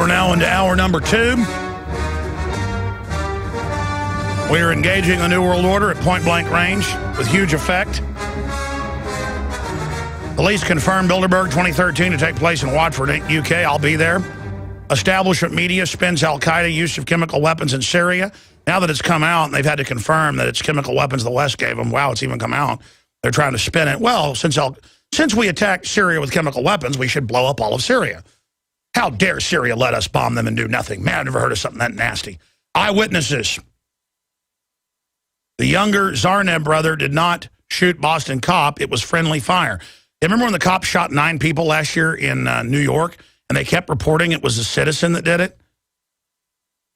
now into hour number 2. We are engaging the New World Order at point-blank range with huge effect. Police confirmed Bilderberg 2013 to take place in Watford, UK. I'll be there. Establishment media spins al-Qaeda use of chemical weapons in Syria. Now that it's come out, and they've had to confirm that it's chemical weapons the West gave them. Wow, it's even come out. They're trying to spin it. Well, since we attacked Syria with chemical weapons, we should blow up all of Syria. How dare Syria let us bomb them and do nothing? Man, I've never heard of something that nasty. Eyewitnesses. The younger Zarneb brother did not shoot Boston cop. It was friendly fire. You remember when the cop shot 9 people last year in New York, and they kept reporting it was a citizen that did it?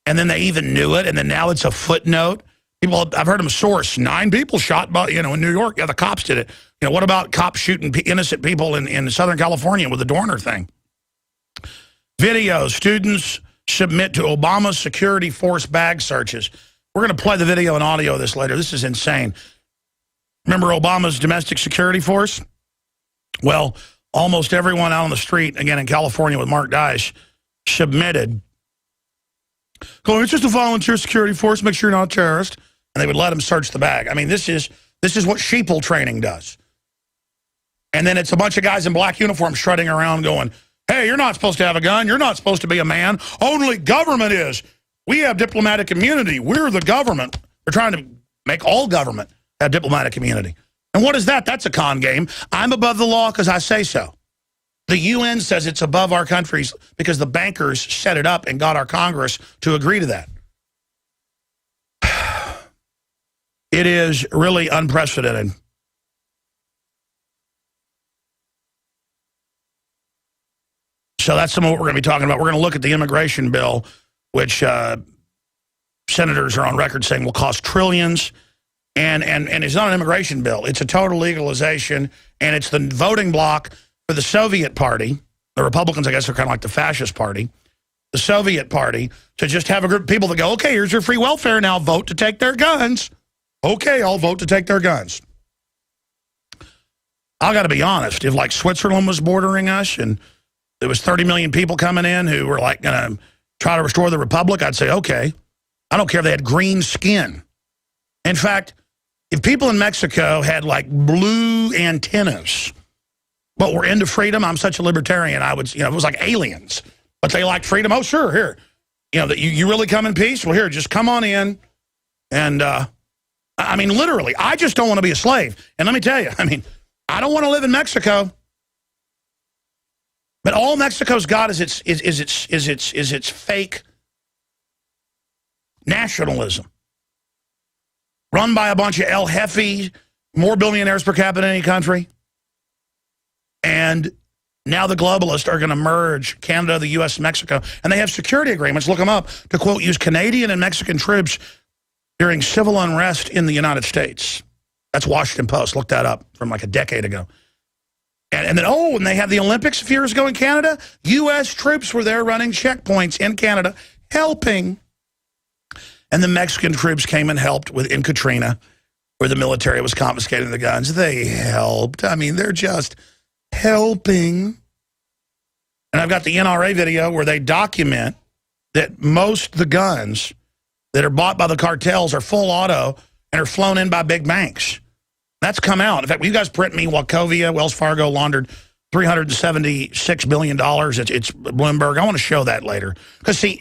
And then they even knew it, and then now it's a footnote. People, I've heard them source, 9 people shot, in New York. Yeah, the cops did it. What about cops shooting innocent people in Southern California with the Dorner thing? Video, students submit to Obama's security force bag searches. We're going to play the video and audio of this later. This is insane. Remember Obama's domestic security force? Well, almost everyone out on the street, again in California with Mark Dice, submitted. It's just a volunteer security force. Make sure you're not a terrorist. And they would let them search the bag. I mean, this is what sheeple training does. And then it's a bunch of guys in black uniforms strutting around going, hey, you're not supposed to have a gun. You're not supposed to be a man. Only government is. We have diplomatic immunity. We're the government. They're trying to make all government have diplomatic immunity. And what is that? That's a con game. I'm above the law because I say so. The UN says it's above our countries because the bankers set it up and got our Congress to agree to that. It is really unprecedented. So that's some of what we're going to be talking about. We're going to look at the immigration bill, which senators are on record saying will cost trillions. And it's not an immigration bill. It's a total legalization, and it's the voting bloc for the Soviet party. The Republicans, I guess, are kind of like the fascist party. The Soviet party, to just have a group of people that go, okay, here's your free welfare, now vote to take their guns. Okay, I'll vote to take their guns. I got to be honest, if like Switzerland was bordering us and there was 30 million people coming in who were like going to try to restore the republic, I'd say, okay. I don't care if they had green skin. In fact, if people in Mexico had like blue antennas, but were into freedom, I'm such a libertarian, I would, it was like aliens, but they like freedom. Oh, sure, here. That you really come in peace? Well, here, just come on in. And, I mean, literally, I just don't want to be a slave. And let me tell you, I don't want to live in Mexico. But all Mexico's got is its fake nationalism. Run by a bunch of El Jefe, more billionaires per capita in any country. And now the globalists are going to merge Canada, the U.S., and Mexico. And they have security agreements, look them up, to, quote, use Canadian and Mexican troops during civil unrest in the United States. That's Washington Post. Look that up from like a decade ago. And then, and they have the Olympics a few years ago in Canada. U.S. troops were there running checkpoints in Canada, helping. And the Mexican troops came and helped in Katrina, where the military was confiscating the guns. They helped. They're just helping. And I've got the NRA video where they document that most of the guns that are bought by the cartels are full auto and are flown in by big banks. That's come out. In fact, will you guys print me Wachovia, Wells Fargo laundered $376 billion. It's Bloomberg. I want to show that later. Because, see,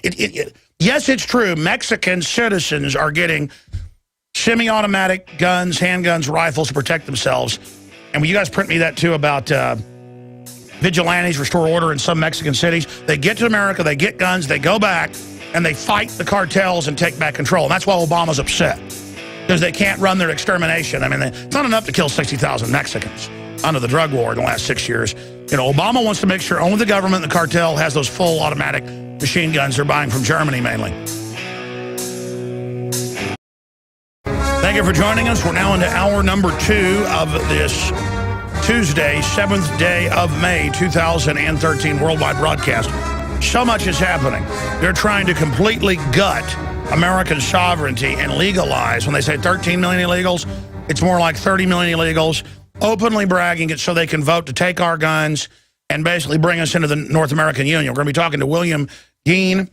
yes, it's true. Mexican citizens are getting semi-automatic guns, handguns, rifles to protect themselves. And will you guys print me that, too, about vigilantes restore order in some Mexican cities? They get to America, they get guns, they go back, and they fight the cartels and take back control. And that's why Obama's upset. Because they can't run their extermination. It's not enough to kill 60,000 Mexicans under the drug war in the last 6 years. Obama wants to make sure only the government and the cartel has those full automatic machine guns they're buying from Germany mainly. Thank you for joining us. We're now into hour number 2 of this Tuesday, 7th day of May, 2013 worldwide broadcast. So much is happening. They're trying to completely gut American sovereignty and legalize. When they say 13 million illegals, it's more like 30 million illegals, openly bragging it so they can vote to take our guns and basically bring us into the North American Union. We're going to be talking to William Gheen,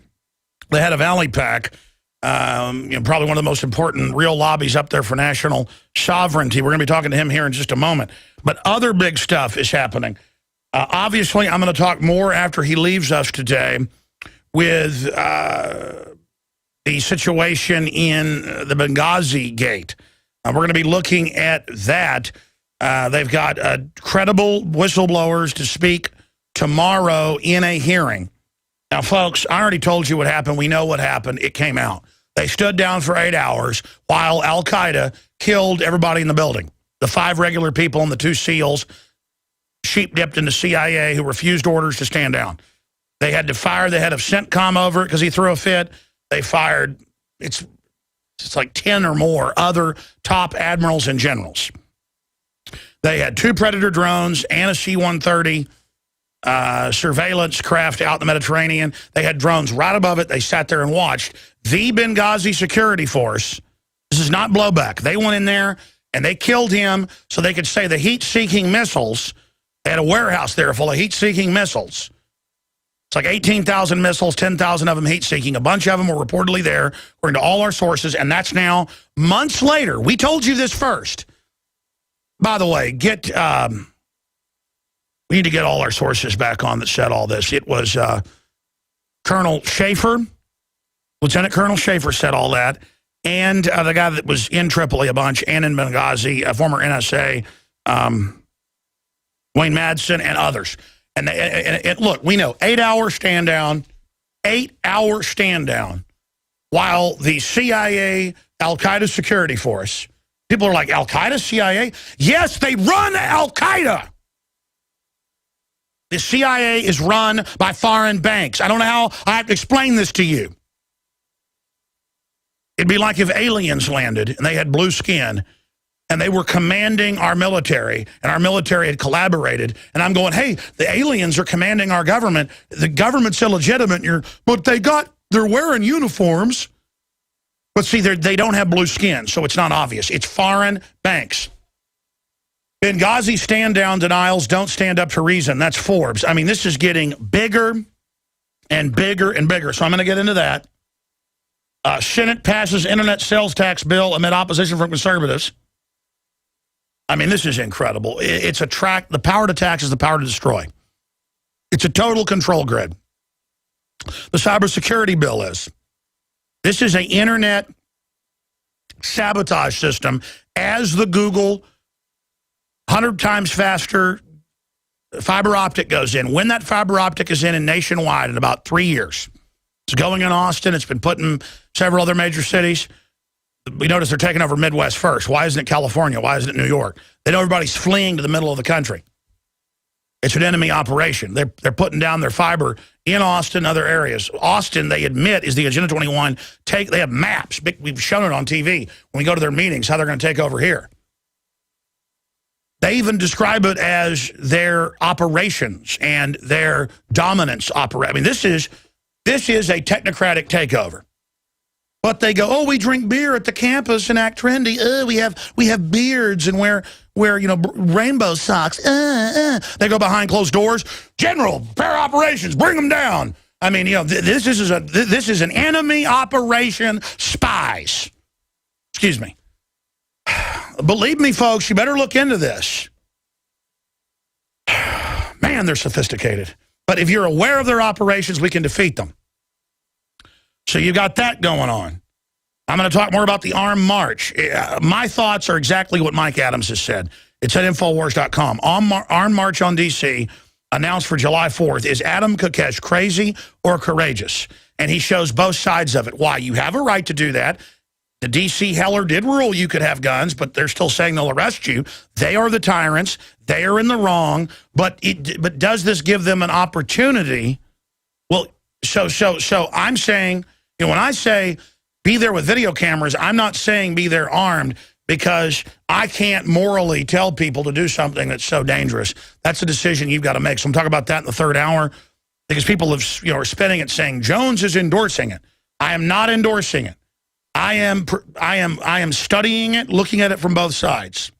the head of Alley Pack, probably one of the most important real lobbies up there for national sovereignty. We're going to be talking to him here in just a moment. But other big stuff is happening. Obviously, I'm going to talk more after he leaves us today with the situation in the Benghazi gate. We're going to be looking at that. They've got credible whistleblowers to speak tomorrow in a hearing. Now, folks, I already told you what happened. We know what happened. It came out. They stood down for 8 hours while Al-Qaeda killed everybody in the building. The 5 regular people and the 2 SEALs, sheep-dipped into CIA, who refused orders to stand down. They had to fire the head of CENTCOM over it because he threw a fit. They fired, it's like 10 or more other top admirals and generals. They had 2 Predator drones and a C-130 surveillance craft out in the Mediterranean. They had drones right above it. They sat there and watched. The Benghazi security force, this is not blowback. They went in there and they killed him so they could say the heat-seeking missiles. They had a warehouse there full of heat-seeking missiles. It's like 18,000 missiles, 10,000 of them heat-seeking. A bunch of them were reportedly there, according to all our sources, and that's now months later. We told you this first. By the way, we need to get all our sources back on that said all this. It was Colonel Schaefer, Lieutenant Colonel Schaefer said all that, and the guy that was in Tripoli a bunch and in Benghazi, a former NSA, Wayne Madsen, and others. And look, we know 8-hour stand down, 8-hour stand down, while the CIA, Al-Qaeda security force, people are like, Al-Qaeda, CIA? Yes, they run Al-Qaeda. The CIA is run by foreign banks. I don't know how I have to explain this to you. It'd be like if aliens landed and they had blue skin and they were commanding our military and our military had collaborated. And I'm going, hey, the aliens are commanding our government. The government's illegitimate. But they're wearing uniforms. But see, they don't have blue skin, so it's not obvious. It's foreign banks. Benghazi stand-down denials don't stand up to reason. That's Forbes. I mean, this is getting bigger and bigger and bigger. So I'm going to get into that. Senate passes internet sales tax bill amid opposition from conservatives. I mean, this is incredible. It's the power to tax is the power to destroy. It's a total control grid. The cybersecurity bill is. This is an internet sabotage system as the Google 100 times faster fiber optic goes in. When that fiber optic is in nationwide in about 3 years. It's going in Austin. It's been put in several other major cities. We notice they're taking over Midwest first. Why isn't it California? Why isn't it New York? They know everybody's fleeing to the middle of the country. It's an enemy operation. They're putting down their fiber in Austin and other areas. Austin, they admit, is the Agenda 21. They have maps. We've shown it on TV when we go to their meetings, how they're going to take over here. They even describe it as their operations and their dominance operation. I mean, this is a technocratic takeover. But they go, oh, we drink beer at the campus and act trendy. We have beards and wear rainbow socks. They go behind closed doors. General, prepare operations, bring them down. I mean, this is an enemy operation. Spies. Excuse me. Believe me, folks, you better look into this. Man, they're sophisticated. But if you're aware of their operations, we can defeat them. So you got that going on. I'm going to talk more about the armed march. My thoughts are exactly what Mike Adams has said. It's at Infowars.com. Armed march on D.C. announced for July 4th. Is Adam Kokesh crazy or courageous? And he shows both sides of it. Why? You have a right to do that. The D.C. Heller did rule you could have guns, but they're still saying they'll arrest you. They are the tyrants. They are in the wrong. But does this give them an opportunity? Well, so I'm saying, when I say be there with video cameras, I'm not saying be there armed because I can't morally tell people to do something that's so dangerous. That's a decision you've got to make. So I'm talking about that in the third hour because people are spinning it saying Jones is endorsing it. I am not endorsing it. I am studying it, looking at it from both sides.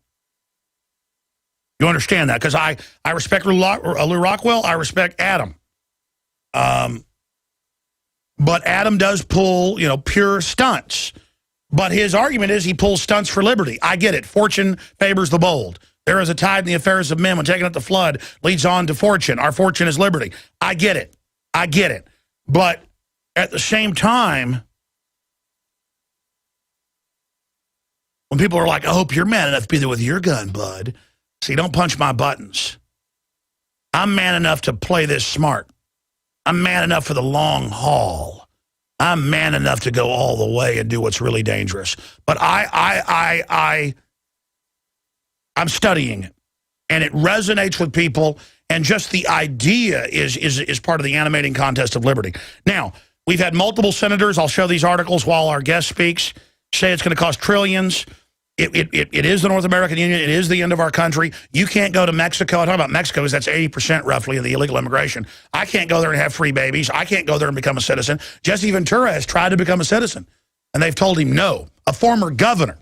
You understand that? Because I respect Lou Rockwell. I respect Adam. But Adam does pull, pure stunts. But his argument is he pulls stunts for liberty. I get it. Fortune favors the bold. There is a tide in the affairs of men when taken up the flood leads on to fortune. Our fortune is liberty. I get it. I get it. But at the same time, when people are like, I hope you're man enough to be there with your gun, bud. See, don't punch my buttons. I'm man enough to play this smart. I'm man enough for the long haul. I'm man enough to go all the way and do what's really dangerous. But I'm studying it, and it resonates with people, and just the idea is part of the animating contest of liberty. Now, we've had multiple senators, I'll show these articles while our guest speaks, say it's going to cost trillions. It is the North American Union. It is the end of our country. You can't go to Mexico. I talk about Mexico because that's 80% roughly of the illegal immigration. I can't go there and have free babies. I can't go there and become a citizen. Jesse Ventura has tried to become a citizen, and they've told him no. A former governor.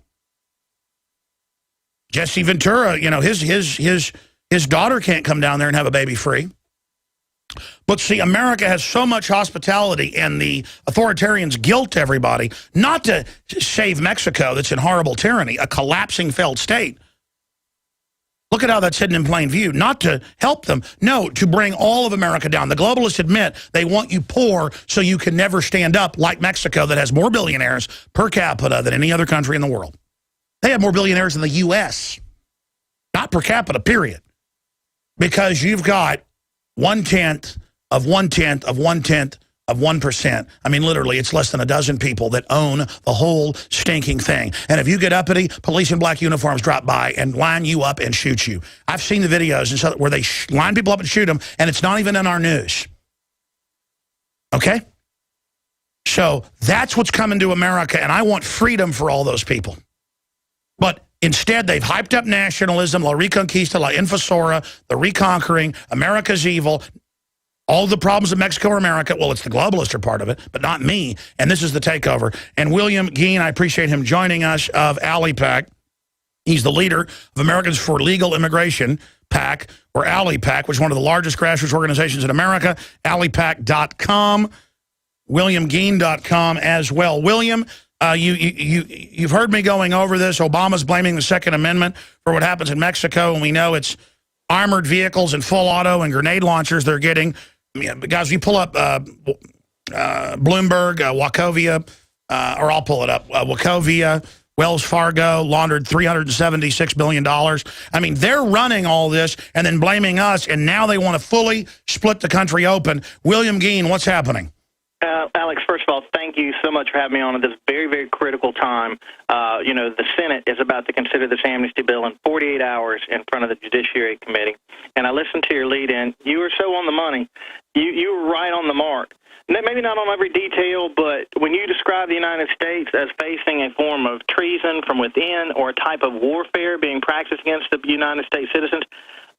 Jesse Ventura, his daughter can't come down there and have a baby free. But see, America has so much hospitality, and the authoritarians guilt everybody, not to save Mexico that's in horrible tyranny, a collapsing failed state. Look at how that's hidden in plain view. Not to help them, no, to bring all of America down. The globalists admit they want you poor so you can never stand up like Mexico that has more billionaires per capita than any other country in the world. They have more billionaires than the U.S., not per capita, period. Because you've got 1/10 of 1/10 of 1/10 of 1%. I mean, literally, it's less than a dozen people that own the whole stinking thing. And if you get uppity, police in black uniforms drop by and line you up and shoot you. I've seen the videos and so where they line people up and shoot them, and it's not even in our news. Okay? So that's what's coming to America, and I want freedom for all those people. But instead, they've hyped up nationalism, La Reconquista, La Invasora, the reconquering, America's evil. All the problems of Mexico or America, well, it's the globalists are part of it, but not me. And this is the takeover. And William Gheen, I appreciate him joining us, of Alley PAC. He's the leader of Americans for Legal Immigration PAC, or Alley PAC, which is one of the largest grassroots organizations in America, alleypac.com, williamgheen.com as well. William, you've heard me going over this. Obama's blaming the Second Amendment for what happens in Mexico, and we know it's armored vehicles and full auto and grenade launchers they're getting. Guys, you pull up Bloomberg, Wachovia, or I'll pull it up, Wachovia, Wells Fargo laundered $376 billion. I mean, they're running all this and then blaming us, and now they want to fully split the country open. William Gheen, what's happening? Alex, first of all, thank you so much for having me on at this very, very critical time. The Senate is about to consider this amnesty bill in 48 hours in front of the Judiciary Committee. And I listened to your lead-in. You were so on the money. You were right on the mark. Maybe not on every detail, but when you describe the United States as facing a form of treason from within or a type of warfare being practiced against the United States citizens,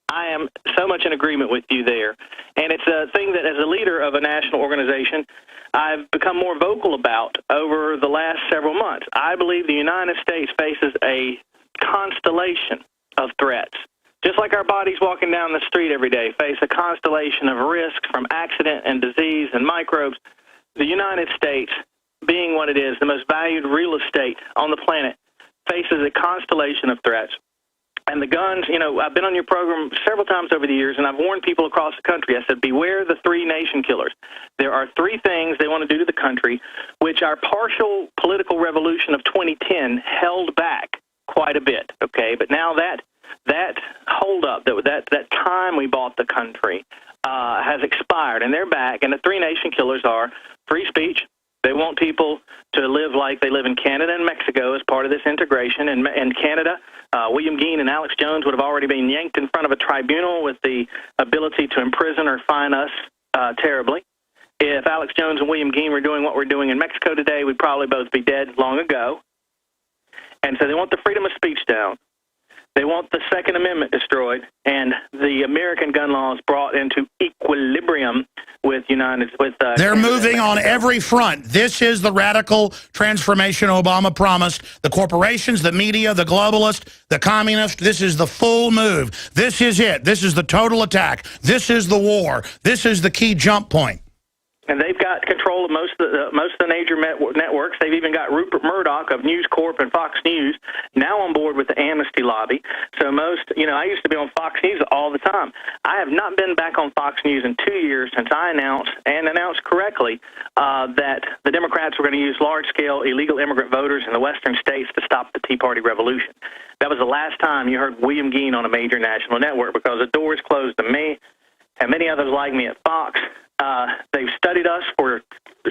I am so much in agreement with you there. And it's a thing that, as a leader of a national organization, I've become more vocal about over the last several months. I believe the United States faces a constellation of threats. Just like our bodies walking down the street every day face a constellation of risks from accident and disease and microbes, the United States, being what it is, the most valued real estate on the planet, faces a constellation of threats. And the guns, I've been on your program several times over the years, and I've warned people across the country. I said, beware the three nation killers. There are three things they want to do to the country, which our partial political revolution of 2010 held back quite a bit, okay? But now that holdup, that time we bought the country has expired, and they're back. And the three nation killers are free speech. They want people to live like they live in Canada and Mexico as part of this integration. And in Canada, William Gheen and Alex Jones would have already been yanked in front of a tribunal with the ability to imprison or fine us terribly. If Alex Jones and William Gheen were doing what we're doing in Mexico today, we'd probably both be dead long ago. And so they want the freedom of speech down. They want the Second Amendment destroyed, and the American gun laws brought into equilibrium with They're moving on every front. This is the radical transformation Obama promised. The corporations, the media, the globalists, the communists, this is the full move. This is it. This is the total attack. This is the war. This is the key jump point. And they've got control of most of the major networks. They've even got Rupert Murdoch of News Corp and Fox News now on board with the amnesty lobby. So I used to be on Fox News all the time. I have not been back on Fox News in 2 years since I announced correctly, that the Democrats were going to use large-scale illegal immigrant voters in the western states to stop the Tea Party revolution. That was the last time you heard William Gheen on a major national network, because the doors closed to me and many others like me at Fox. They've studied us for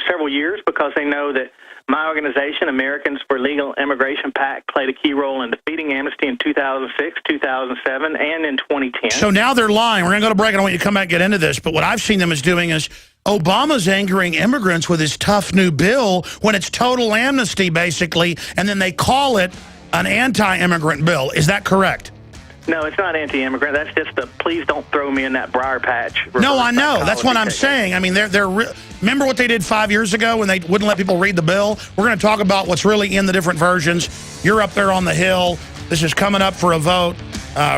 several years because they know that my organization, Americans for Legal Immigration PAC, played a key role in defeating amnesty in 2006, 2007, and in 2010. So now they're lying. We're going to go to break, and I want you to come back and get into this. But what I've seen them as doing is Obama's angering immigrants with his tough new bill when it's total amnesty, basically, and then they call it an anti-immigrant bill. Is that correct? No, it's not anti-immigrant. That's just the please don't throw me in that briar patch. No, I know. That's what I'm saying. I mean, remember what they did 5 years ago when they wouldn't let people read the bill? We're going to talk about what's really in the different versions. You're up there on the Hill. This is coming up for a vote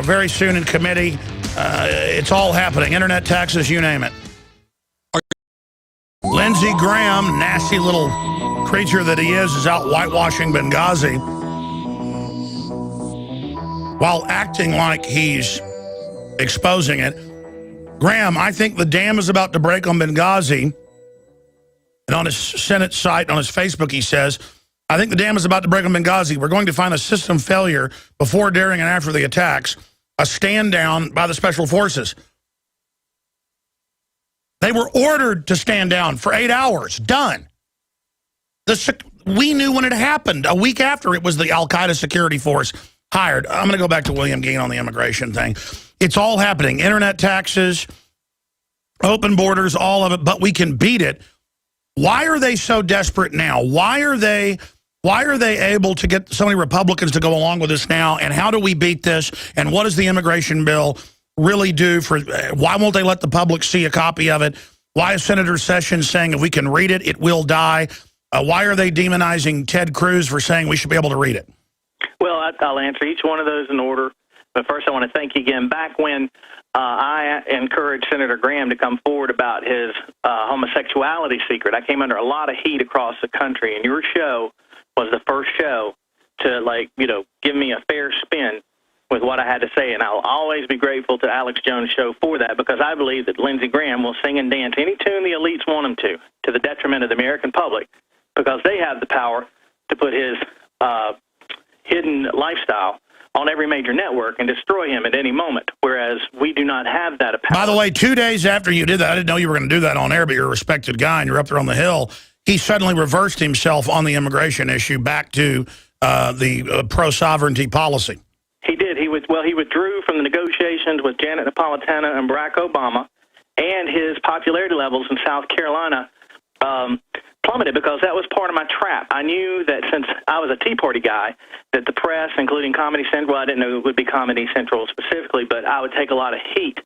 very soon in committee. It's all happening. Internet taxes, you name it. Lindsey Graham, nasty little creature that he is out whitewashing Benghazi, while acting like he's exposing it. Graham, I think the dam is about to break on Benghazi. And on his Senate site, on his Facebook, he says, I think the dam is about to break on Benghazi. We're going to find a system failure before, during, and after the attacks. A stand down by the special forces. They were ordered to stand down for 8 hours. Done. We knew when it happened. A week after, it was the al-Qaeda security force hired. I'm going to go back to William Gheen on the immigration thing. It's all happening. Internet taxes, open borders, all of it, but we can beat it. Why are they so desperate now? Why are they able to get so many Republicans to go along with this now? And how do we beat this? And what does the immigration bill really do for, why won't they let the public see a copy of it? Why is Senator Sessions saying if we can read it, it will die? Why are they demonizing Ted Cruz for saying we should be able to read it? Well, I'll answer each one of those in order. But first, I want to thank you again. Back when I encouraged Senator Graham to come forward about his homosexuality secret, I came under a lot of heat across the country, and your show was the first show to, give me a fair spin with what I had to say. And I'll always be grateful to Alex Jones' show for that, because I believe that Lindsey Graham will sing and dance any tune the elites want him to the detriment of the American public, because they have the power to put his hidden lifestyle on every major network and destroy him at any moment, whereas we do not have that power. By the way, 2 days after you did that, I didn't know you were going to do that on air, but you're a respected guy and you're up there on the Hill. He suddenly reversed himself on the immigration issue back to the pro-sovereignty policy. He did. He withdrew from the negotiations with Janet Napolitano and Barack Obama, and his popularity levels in South Carolina plummeted, because that was part of my trap. I knew that since I was a Tea Party guy, that the press, including Comedy Central, I didn't know it would be Comedy Central specifically, but I would take a lot of heat,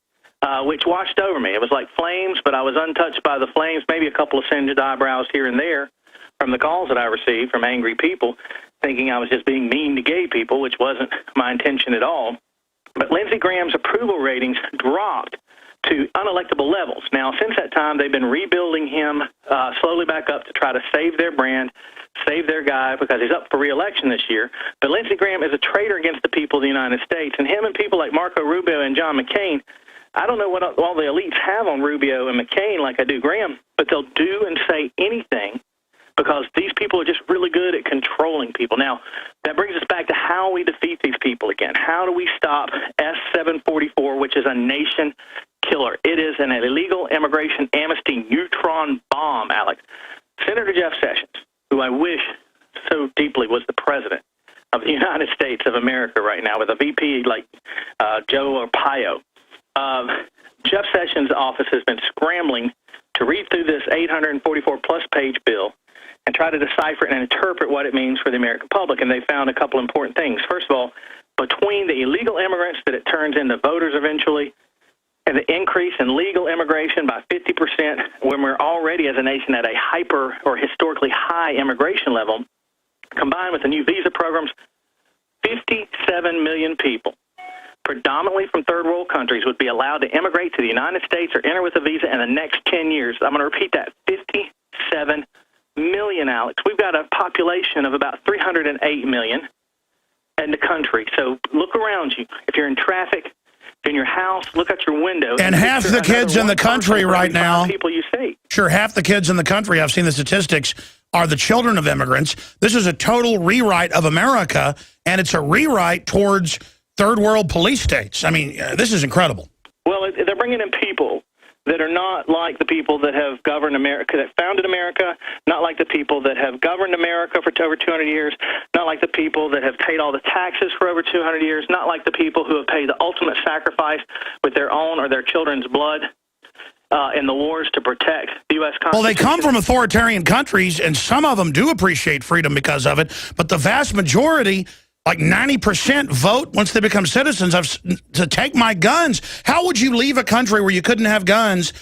which washed over me. It was like flames, but I was untouched by the flames, maybe a couple of singed eyebrows here and there from the calls that I received from angry people, thinking I was just being mean to gay people, which wasn't my intention at all. But Lindsey Graham's approval ratings dropped to unelectable levels. Now, since that time, they've been rebuilding him slowly back up to try to save their brand, save their guy, because he's up for re-election this year. But Lindsey Graham is a traitor against the people of the United States, and him and people like Marco Rubio and John McCain, I don't know what all the elites have on Rubio and McCain like I do Graham, but they'll do and say anything because these people are just really good at controlling people. Now, that brings us back to how we defeat these people again. How do we stop S-744, which is a nation killer? It is an illegal immigration amnesty neutron bomb, Alex. Senator Jeff Sessions, who I wish so deeply was the president of the United States of America right now, with a VP like Joe Arpaio, Jeff Sessions' office has been scrambling to read through this 844-plus page bill and try to decipher and interpret what it means for the American public. And they found a couple important things. First of all, between the illegal immigrants that it turns into voters eventually and the increase in legal immigration by 50%, when we're already as a nation at a hyper or historically high immigration level, combined with the new visa programs, 57 million people predominantly from third world countries, would be allowed to immigrate to the United States or enter with a visa in the next 10 years. I'm going to repeat that, 57 million, Alex. We've got a population of about 308 million in the country. So look around you. If you're in traffic, in your house, look out your window. And half the kids in the country right now, people you see. Sure, half the kids in the country, I've seen the statistics, are the children of immigrants. This is a total rewrite of America, and it's a rewrite towards third world police states. I mean, this is incredible. Well, they're bringing in people that are not like the people that have governed America, that founded America, not like the people that have governed America for over 200 years, not like the people that have paid all the taxes for over 200 years, not like the people who have paid the ultimate sacrifice with their own or their children's blood in the wars to protect the U.S. Constitution. Well, they come from authoritarian countries, and some of them do appreciate freedom because of it, but the vast majority, like 90%, vote once they become citizens to take my guns. How would you leave a country where you couldn't have guns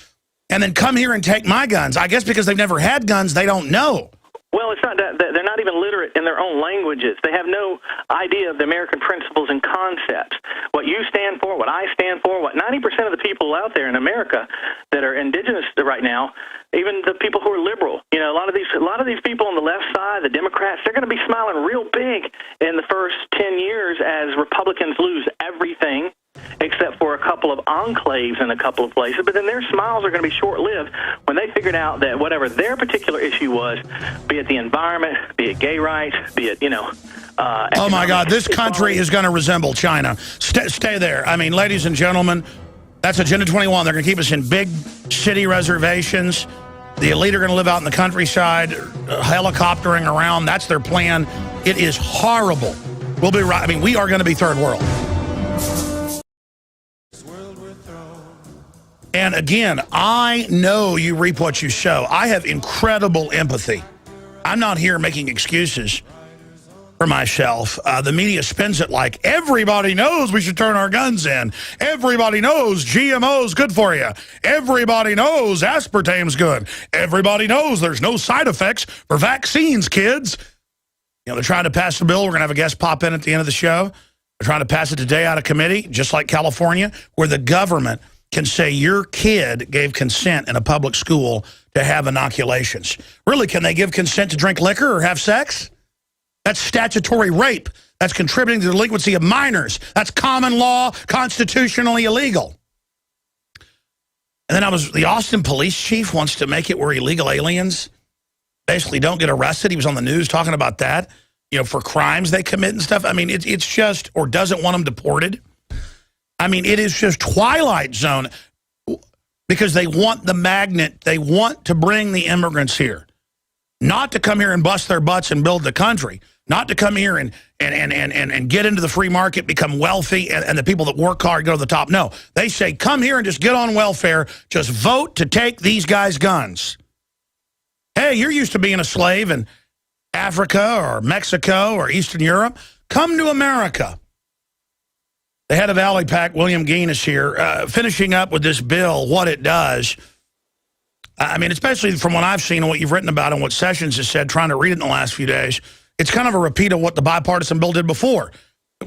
and then come here and take my guns? I guess because they've never had guns, they don't know. Well, it's not that they're not even literate in their own languages. They have no idea of the American principles and concepts. What you stand for, what I stand for, what 90% of the people out there in America that are indigenous right now, even the people who are liberal, you know, a lot of these people on the left side, the Democrats, they're going to be smiling real big in the first 10 years as Republicans lose everything, except for a couple of enclaves in a couple of places. But then their smiles are going to be short-lived when they figured out that whatever their particular issue was, be it the environment, be it gay rights, be it, you know... oh, my God, this country is going to resemble China. Stay there. I mean, ladies and gentlemen, that's Agenda 21. They're going to keep us in big city reservations. The elite are going to live out in the countryside, helicoptering around. That's their plan. It is horrible. We'll be right. I mean, we are going to be third world. And again, I know you reap what you sow. I have incredible empathy. I'm not here making excuses for myself. The media spins it like everybody knows we should turn our guns in. Everybody knows GMO's good for you. Everybody knows aspartame's good. Everybody knows there's no side effects for vaccines, kids. You know, they're trying to pass the bill. We're going to have a guest pop in at the end of the show. They're trying to pass it today out of committee, just like California, where the government can say your kid gave consent in a public school to have inoculations. Really, can they give consent to drink liquor or have sex? That's statutory rape. That's contributing to the delinquency of minors. That's common law, constitutionally illegal. And then the Austin police chief wants to make it where illegal aliens basically don't get arrested. He was on the news talking about that, you know, for crimes they commit and stuff. I mean, it's just, or doesn't want them deported. I mean, it is just Twilight Zone because they want the magnet. They want to bring the immigrants here, not to come here and bust their butts and build the country, not to come here and get into the free market, become wealthy, and the people that work hard go to the top. No, they say, come here and just get on welfare. Just vote to take these guys' guns. Hey, you're used to being a slave in Africa or Mexico or Eastern Europe. Come to America. The head of AliPac, William Gheen, is here, finishing up with this bill, what it does. I mean, especially from what I've seen and what you've written about and what Sessions has said, trying to read it in the last few days, it's kind of a repeat of what the bipartisan bill did before.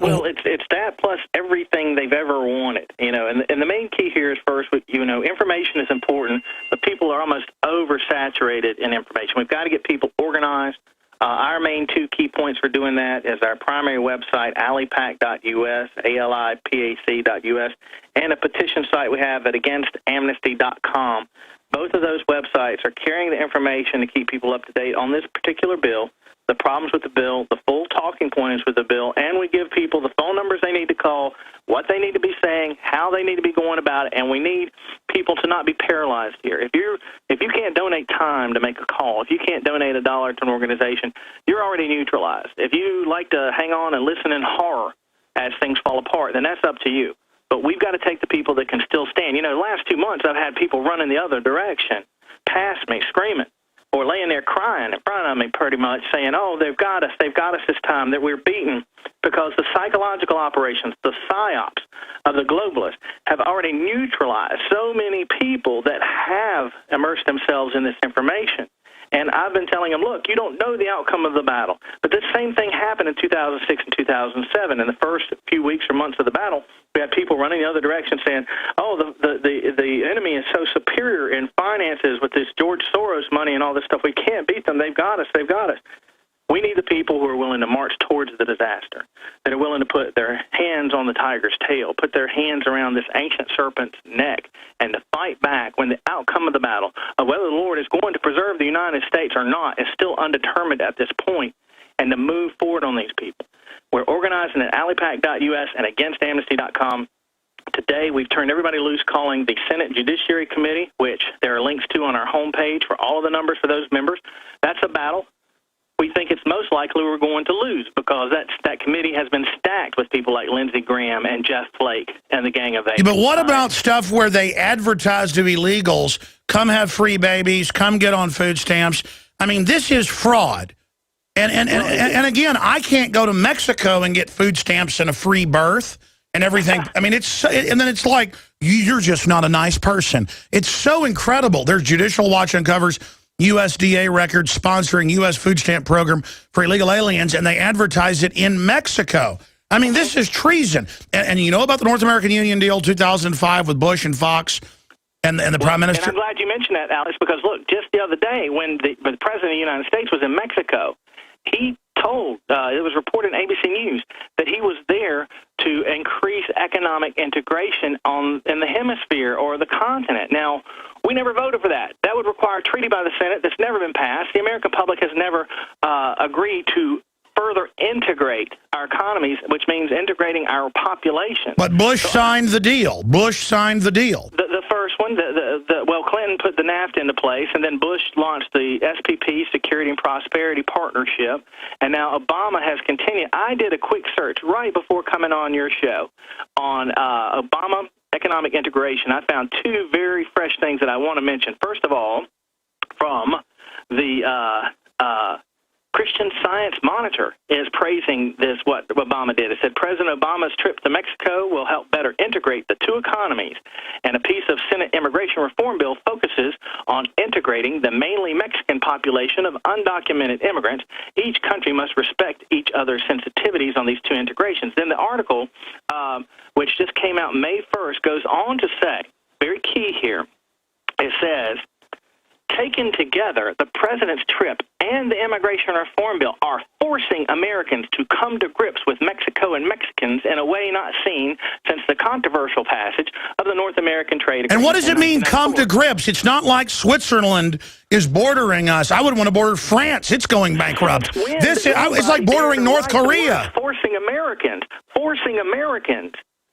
Well, it's that plus everything they've ever wanted, you know. And the main key here is first, you know, information is important, but people are almost oversaturated in information. We've got to get people organized. Our main two key points for doing that is our primary website, alipac.us, alipac.us, and a petition site we have at againstamnesty.com. Both of those websites are carrying the information to keep people up to date on this particular bill, the problems with the bill, the full talking points with the bill, and we give people the phone numbers they need to call, what they need to be saying, how they need to be going about it, and we need people to not be paralyzed here. If you can't donate time to make a call, if you can't donate $1 to an organization, you're already neutralized. If you like to hang on and listen in horror as things fall apart, then that's up to you. But we've got to take the people that can still stand. You know, the last 2 months I've had people running the other direction, past me, screaming, or laying there crying in front of me pretty much, saying, oh, they've got us this time, that we're beaten, because the psychological operations, the psyops of the globalists have already neutralized so many people that have immersed themselves in this information. And I've been telling them, look, you don't know the outcome of the battle. But this same thing happened in 2006 and 2007. In the first few weeks or months of the battle, we had people running the other direction saying, oh, the enemy is so superior in finances with this George Soros money and all this stuff. We can't beat them. They've got us. They've got us. We need the people who are willing to march towards the disaster, that are willing to put their hands on the tiger's tail, put their hands around this ancient serpent's neck, and to fight back when the outcome of the battle, of whether the Lord is going to preserve the United States or not, is still undetermined at this point, and to move forward on these people. We're organizing at allipac.us and against-amnesty.com. Today, we've turned everybody loose calling the Senate Judiciary Committee, which there are links to on our homepage for all of the numbers for those members. That's a battle. We think it's most likely we're going to lose because that committee has been stacked with people like Lindsey Graham and Jeff Flake and the Gang of Eight. Yeah, but what about stuff where they advertise to illegals, come have free babies, come get on food stamps? I mean, this is fraud. And again, I can't go to Mexico and get food stamps and a free birth and everything. I mean, and then it's like, you're just not a nice person. It's so incredible. There's Judicial Watch uncovers USDA records sponsoring U.S. food stamp program for illegal aliens, and they advertise it in Mexico. I mean, this is treason. And you know about the North American Union deal 2005 with Bush and Fox and the Prime Minister? And I'm glad you mentioned that, Alex, because, look, just the other day when the President of the United States was in Mexico, he told, it was reported in ABC News, that he was there to increase economic integration in the hemisphere or the continent. Now, we never voted for that. That would require a treaty by the Senate that's never been passed. The American public has never agreed to further integrate our economies, which means integrating our population. But Bush signed the deal. Bush signed the deal. The first one, well, Clinton put the NAFTA into place, and then Bush launched the SPP, Security and Prosperity Partnership, and now Obama has continued. I did a quick search right before coming on your show on Obama economic integration. I found two very fresh things that I want to mention. First of all, from the Christian Science Monitor is praising this, what Obama did. It said President Obama's trip to Mexico will help better integrate the two economies, and a piece of Senate immigration reform bill focuses on integrating the mainly Mexican population of undocumented immigrants. Each country must respect each other's sensitivities on these two integrations. Then the article, which just came out May 1st, goes on to say, very key here, it says, taken together, the president's trip and the immigration reform bill are forcing Americans to come to grips with Mexico and Mexicans in a way not seen since the controversial passage of the North American Trade Agreement. And what does it mean, come to grips? It's not like Switzerland is bordering us. I would want to border France. It's going bankrupt. It's like bordering North Korea. Forcing Americans.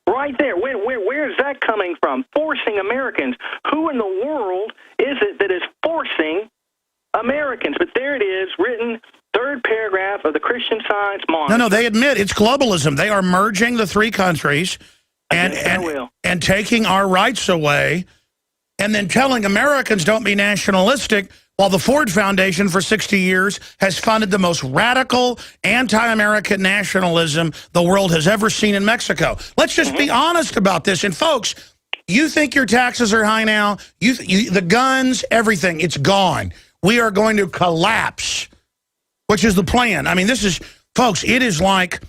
Right there. Where is that coming from? Forcing Americans. Who in the world is it that is forcing Americans? But there it is, written, third paragraph of the Christian Science Monitor. No, they admit it's globalism. They are merging the three countries and taking our rights away and then telling Americans don't be nationalistic, while the Ford Foundation for 60 years has funded the most radical anti-American nationalism the world has ever seen in Mexico. Let's just be honest about this. And folks, you think your taxes are high now? The guns, everything, it's gone. We are going to collapse, which is the plan. I mean, this is, folks, it is like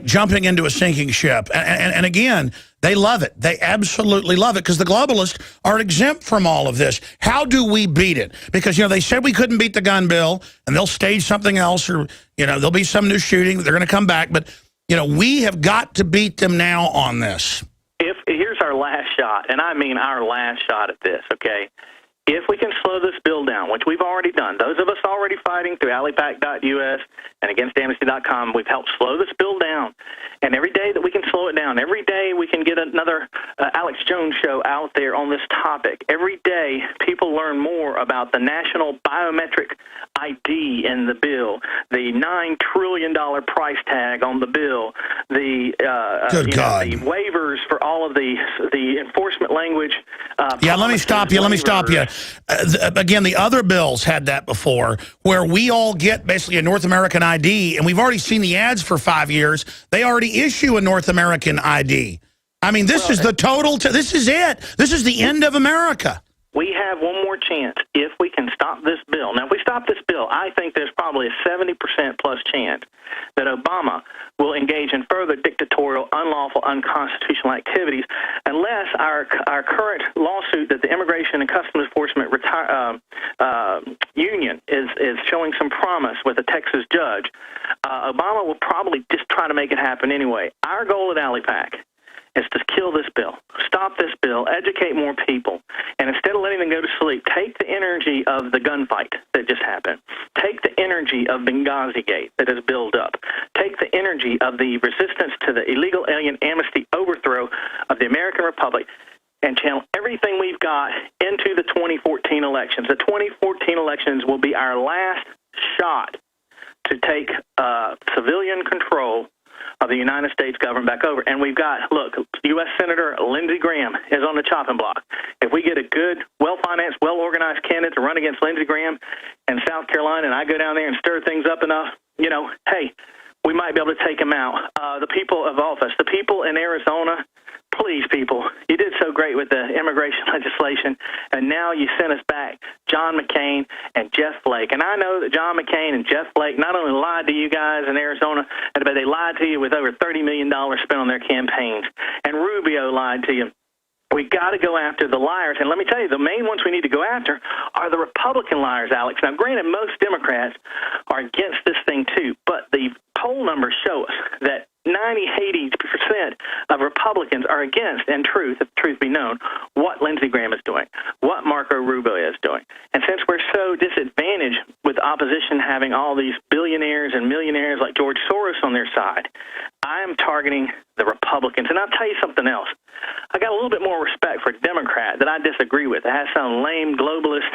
jumping into a sinking ship. And again, they love it. They absolutely love it because the globalists are exempt from all of this. How do we beat it? Because, they said we couldn't beat the gun bill, and they'll stage something else, or, there'll be some new shooting. They're going to come back. But, we have got to beat them now on this. Here's our last shot, and I mean our last shot at this, okay? If we can slow this bill down, which we've already done, those of us already fighting through allipac.us and against-amnesty.com, we've helped slow this bill down. And every day that we can slow it down, every day we can get another Alex Jones show out there on this topic. Every day people learn more about the national biometric ID in the bill, the $9 trillion price tag on the bill, the the waivers for all of the enforcement language. Let me stop you. Again, the other bills had that before, where we all get basically a North American ID, and we've already seen the ads for 5 years. They already issue a North American ID. I mean, this is the total. This is it. This is the end of America. we have one more chance if we can stop this bill. Now, if we stop this bill, I think there's probably a 70% plus chance that Obama will engage in further dictatorial, unlawful, unconstitutional activities unless our current lawsuit that the Immigration and Customs Enforcement Union is showing some promise with a Texas judge. Obama will probably just try to make it happen anyway. Our goal at AliPac is to kill this bill, stop this bill, educate more people, and instead of letting them go to sleep, take the energy of the gunfight that just happened, take the energy of Benghazi Gate that has built up, take the energy of the resistance to the illegal alien amnesty overthrow of the American Republic, and channel everything we've got into the 2014 elections. The 2014 elections will be our last shot to take civilian control of the United States government back over. And we've got, look, U.S. Senator Lindsey Graham is on the chopping block. If we get a good, well-financed, well-organized candidate to run against Lindsey Graham in South Carolina, and I go down there and stir things up enough, hey, we might be able to take him out. The people of office, the people in Arizona, please, people, you did so great with the immigration legislation, and now you sent us back John McCain and Jeff Flake. And I know that John McCain and Jeff Flake not only lied to you guys in Arizona, but they lied to you with over $30 million spent on their campaigns. And Rubio lied to you. We got to go after the liars. And let me tell you, the main ones we need to go after are the Republican liars, Alex. Now, granted, most Democrats are against this thing, too. But the poll numbers show us that 80% of Republicans are against, in truth, if truth be known, what Lindsey Graham is doing, what Marco Rubio is doing. And since we're so disadvantaged with opposition having all these billionaires and millionaires like George Soros on their side, I am targeting the Republicans. And I'll tell you something else. I got a little bit more respect for a Democrat that I disagree with. It has some lame globalist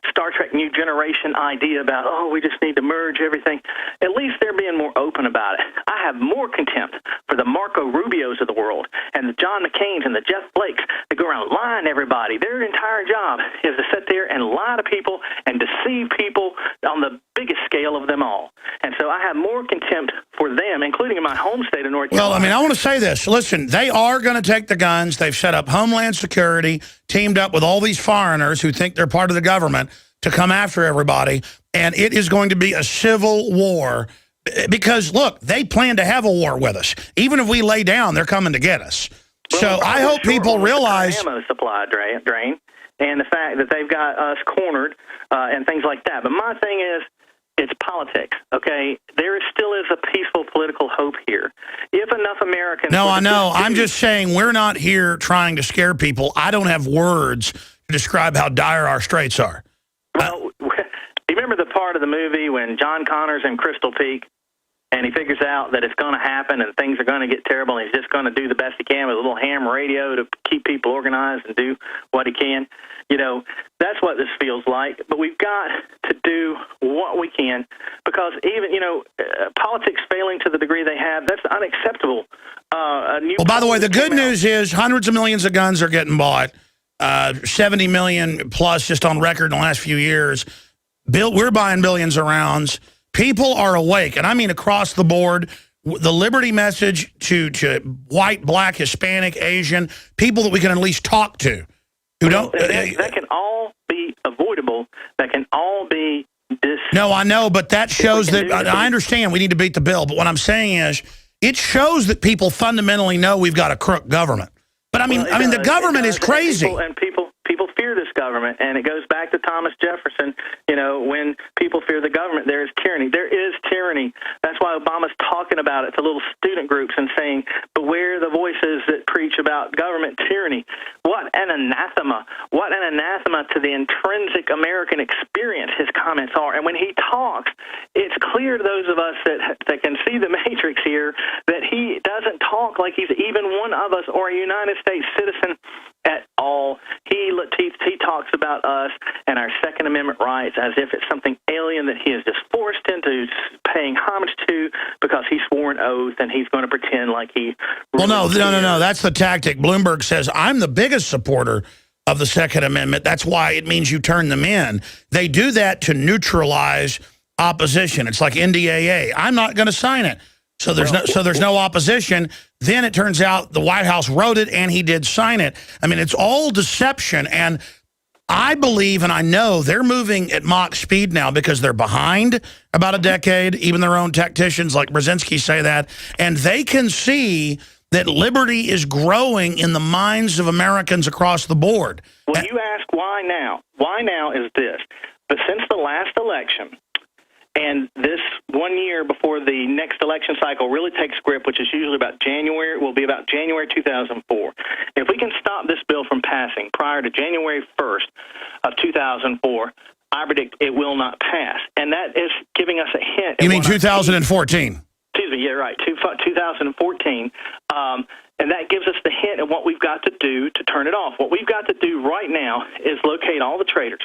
Star Trek New Generation idea about, we just need to merge everything. At least they're being more open about it. I have more contempt for the Marco Rubios of the world and the John McCains and the Jeff Flakes that go around lying to everybody. Their entire job is to sit there and lie to people and deceive people on the biggest scale of them all. And so I have more contempt for them, including in my home state of North Carolina. Well, I want to say this. Listen, they are going to take the guns. They've set up Homeland Security, teamed up with all these foreigners who think they're part of the government to come after everybody. And it is going to be a civil war because, look, they plan to have a war with us. Even if we lay down, they're coming to get us. Well, so I hope people realize... ammo supply drain and the fact that they've got us cornered and things like that. But my thing is, it's politics, okay? There still is a peaceful political hope here. If enough Americans... No, I know. I'm just saying we're not here trying to scare people. I don't have words to describe how dire our straits are. Well, you remember the part of the movie when John Connor's in Crystal Peak and he figures out that it's going to happen and things are going to get terrible and he's just going to do the best he can with a little ham radio to keep people organized and do what he can? That's what this feels like. But we've got to do what we can because even, politics failing to the degree they have, that's unacceptable. Well, by the way, the good news is hundreds of millions of guns are getting bought, 70 million plus just on record in the last few years. We're buying billions of rounds. People are awake, and I mean across the board. The liberty message to white, black, Hispanic, Asian, people that we can at least talk to. Who don't, that can all be avoidable. That can all be this. No, I know, but that shows that I understand we need to beat the bill. But what I'm saying is, it shows that people fundamentally know we've got a crook government. But I mean, the government is crazy. And people fear this government, and it goes back to Thomas Jefferson. When people fear the government, there is tyranny. There is tyranny. That's why Obama's talking about it to little student groups and saying, beware the voices that preach about government tyranny. What an anathema. What an anathema to the intrinsic American experience his comments are. And when he talks, it's clear to those of us that can see the matrix here that he doesn't talk like he's even one of us or a United States citizen at all. He talks about us and our Second Amendment rights as if it's something alien that he is just forced into paying homage to because he swore an oath and he's going to pretend like he... Well, no. That's the tactic. Bloomberg says, I'm the biggest supporter of the Second Amendment. That's why it means you turn them in. They do that to neutralize opposition. It's like NDAA. I'm not going to sign it. So there's no opposition. Then it turns out the White House wrote it and he did sign it. I mean, it's all deception. And I believe and I know they're moving at Mach speed now because they're behind about a decade. Even their own tacticians like Brzezinski say that. And they can see that liberty is growing in the minds of Americans across the board. Well, you ask why now? Why now is this. But since the last election, and this 1 year before the next election cycle really takes grip, which is usually about January, will be about January 2004. If we can stop this bill from passing prior to January 1st of 2004, I predict it will not pass. And that is giving us a hint. You mean 2014? Excuse me, yeah, right, 2014. And that gives us the hint of what we've got to do to turn it off. What we've got to do right now is locate all the traitors,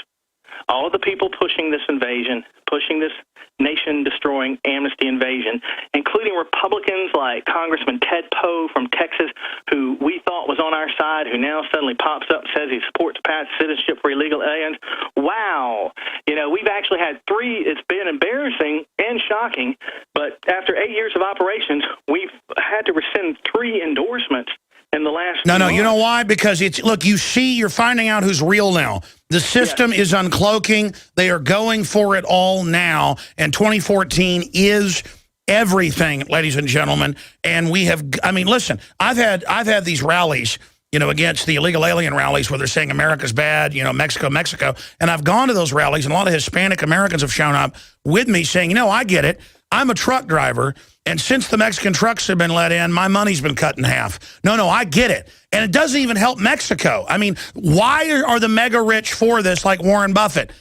all of the people pushing this invasion, pushing this nation-destroying amnesty invasion, including Republicans like Congressman Ted Poe from Texas, who we thought was on our side, who now suddenly pops up and says he supports path citizenship for illegal aliens. Wow. You know, we've actually had three. It's been embarrassing and shocking, but after 8 years of operations, we've had to rescind 3 endorsements in the last No, months. you know why? Because it's, look, you're finding out who's real now. The system is uncloaking. They are going for it all now. And 2014 is everything, ladies and gentlemen. And we have, I mean, listen, I've had these rallies, you know, against the illegal alien rallies where they're saying America's bad, you know, Mexico, Mexico. And I've gone to those rallies, and a lot of Hispanic Americans have shown up with me saying, you know, I get it. I'm a truck driver, and since the Mexican trucks have been let in, my money's been cut in half. No, I get it. And it doesn't even help Mexico. I mean, why are the mega rich for this, like Warren Buffett?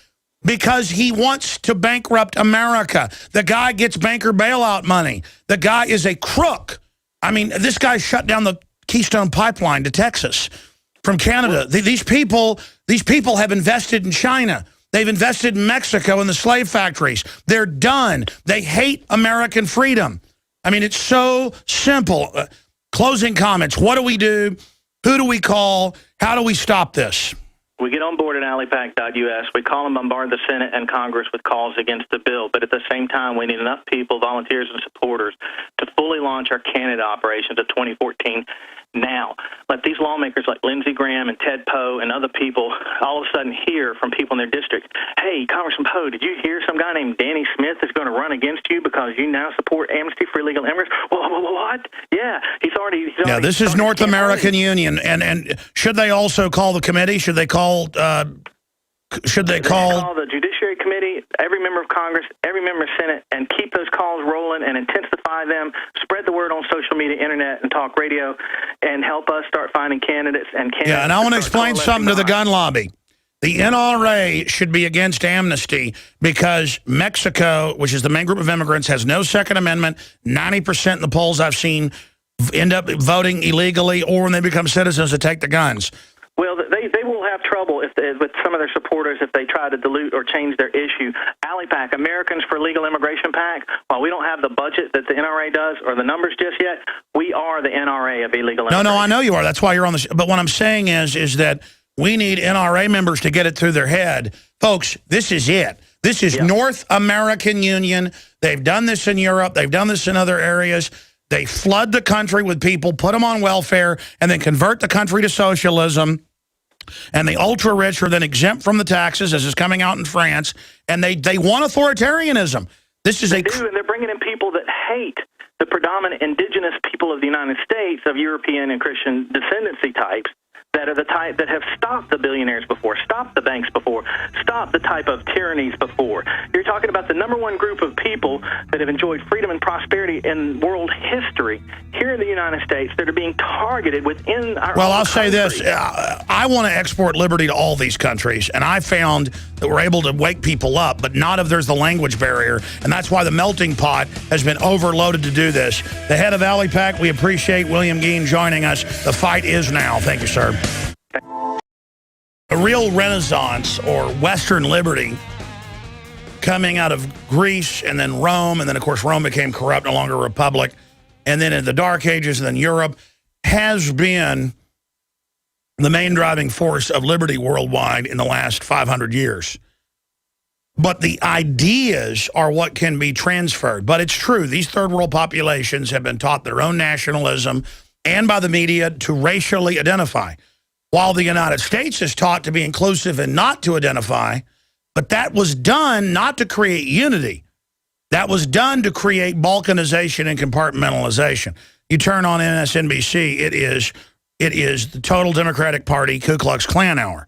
Because he wants to bankrupt America. The guy gets banker bailout money. The guy is a crook. I mean, this guy shut down the Keystone Pipeline to Texas from Canada. These people have invested in China. They've invested in Mexico in the slave factories. They're done. They hate American freedom. I mean, it's so simple. Closing comments. What do we do? Who do we call? How do we stop this? We get on board at allypack.us. We call and bombard the Senate and Congress with calls against the bill. But at the same time, we need enough people, volunteers and supporters, to fully launch our Canada operations of 2014 now. Let these lawmakers like Lindsey Graham and Ted Poe and other people all of a sudden hear from people in their district, hey, Congressman Poe, did you hear some guy named Danny Smith is going to run against you because you now support amnesty for illegal immigrants? What? Yeah, he's already this is North American Union. And should they also call the committee? Should they call the Judiciary Committee, every member of Congress, every member of Senate, and keep those calls rolling and intensify them, spread the word on social media, internet, and talk radio, and help us start finding candidates. Yeah, and I want to explain something to the gun lobby. The NRA should be against amnesty because Mexico, which is the main group of immigrants, has no Second Amendment. 90% in the polls I've seen end up voting illegally, or when they become citizens to take the guns. Well, they will have trouble with some of their supporters if they try to dilute or change their issue. ALLYPAC, Americans for Legal Immigration PAC, while we don't have the budget that the NRA does or the numbers just yet, we are the NRA of illegal immigration. No, I know you are. That's why you're on the show. But what I'm saying is that we need NRA members to get it through their head. Folks, this is it. This is North American Union. They've done this in Europe. They've done this in other areas. They flood the country with people, put them on welfare, and then convert the country to socialism. And the ultra-rich are then exempt from the taxes, as is coming out in France. And they want authoritarianism. This is They do, and they're bringing in people that hate the predominant indigenous people of the United States, of European and Christian descendancy types, that are the type that have stopped the billionaires before, stopped the banks before, stopped the type of tyrannies before. You're talking about the #1 group of people that have enjoyed freedom and prosperity in world history here in the United States that are being targeted within our Well, own I'll say country. this. I want to export liberty to all these countries, and I found that we're able to wake people up, but not if there's the language barrier, and that's why the melting pot has been overloaded to do this. The head of ALLYPAC, we appreciate William Gheen joining us. The fight is now. Thank you, sir. A real renaissance or Western liberty coming out of Greece and then Rome, and then, of course, Rome became corrupt, no longer a republic, and then in the Dark Ages and then Europe, has been the main driving force of liberty worldwide in the last 500 years. But the ideas are what can be transferred. But it's true, these third world populations have been taught their own nationalism and by the media to racially identify. while the United States is taught to be inclusive and not to identify, but that was done not to create unity. That was done to create balkanization and compartmentalization. You turn on MSNBC, it is the total Democratic Party Ku Klux Klan hour.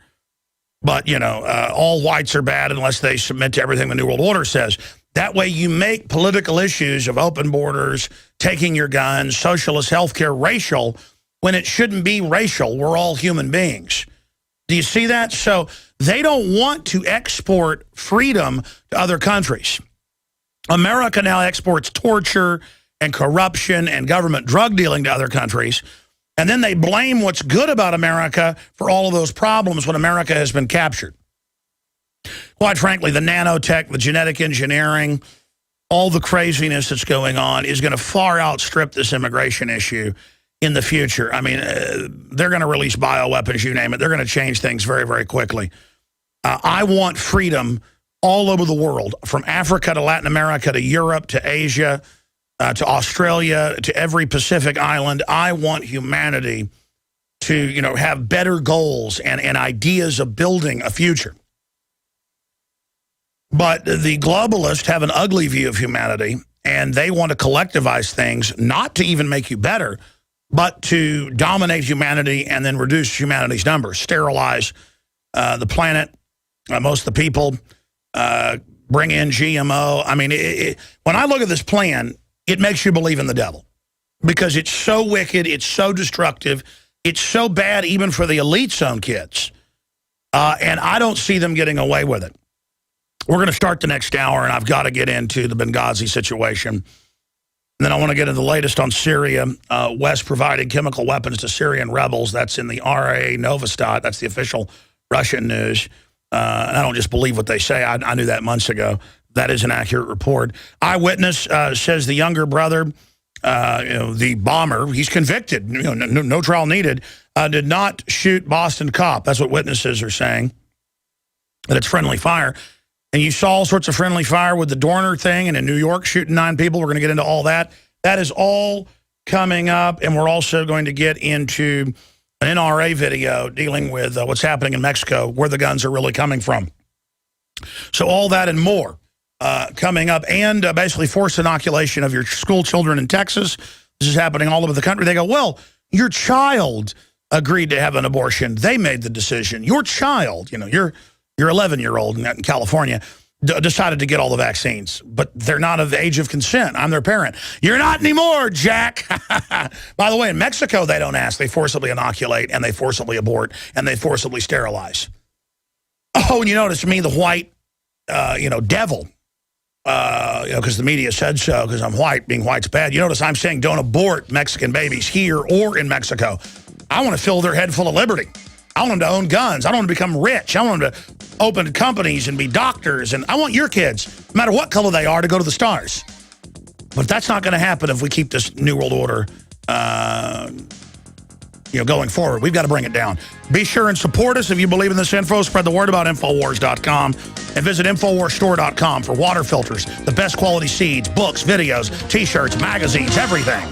But, you know, all whites are bad unless they submit to everything the New World Order says. That way you make political issues of open borders, taking your guns, socialist healthcare racial, when it shouldn't be racial. We're all human beings. Do you see that? So they don't want to export freedom to other countries. America now exports torture and corruption and government drug dealing to other countries. And then they blame what's good about America for all of those problems when America has been captured. Quite frankly, the nanotech, the genetic engineering, all the craziness that's going on is going to far outstrip this immigration issue in the future. I mean, they're going to release bioweapons, you name it. They're going to change things very, very quickly. I want freedom all over the world, from Africa to Latin America to Europe to Asia to Australia to every Pacific island. I want humanity to, you know, have better goals and ideas of building a future. But the globalists have an ugly view of humanity, and they want to collectivize things, not to even make you better, but to dominate humanity and then reduce humanity's numbers, sterilize the planet, most of the people, bring in GMO. I mean, when I look at this plan, it makes you believe in the devil, because it's so wicked, it's so destructive, it's so bad even for the elite's own kids, and I don't see them getting away with it. We're going to start the next hour, and I've got to get into the Benghazi situation. And then I want to get into the latest on Syria. West providing chemical weapons to Syrian rebels. That's in the RA Novostat. That's the official Russian news. And I don't just believe what they say. I knew that months ago. That is an accurate report. Eyewitness says the younger brother, the bomber, he's convicted, no trial needed, did not shoot Boston cop. That's what witnesses are saying, that it's friendly fire. And you saw all sorts of friendly fire with the Dorner thing, and in New York shooting 9 people. We're going to get into all that. That is all coming up, and we're also going to get into an NRA video dealing with what's happening in Mexico, where the guns are really coming from. So all that and more coming up, and basically forced inoculation of your school children in Texas. This is happening all over the country. They go, well, your child agreed to have an abortion. They made the decision. Your child, your 11-year-old in California decided to get all the vaccines, but they're not of the age of consent. I'm their parent. You're not anymore, Jack. By the way, in Mexico, they don't ask. They forcibly inoculate, and they forcibly abort, and they forcibly sterilize. Oh, and you notice me, the white, devil, because the media said so, because I'm white. Being white's bad. You notice I'm saying don't abort Mexican babies here or in Mexico. I want to fill their head full of liberty. I want them to own guns. I don't want them to become rich. I want them to open companies and be doctors. And I want your kids, no matter what color they are, to go to the stars. But that's not going to happen if we keep this New World Order, going forward. We've got to bring it down. Be sure and support us if you believe in this info. Spread the word about Infowars.com. And visit InfoWarsStore.com for water filters, the best quality seeds, books, videos, T-shirts, magazines, everything.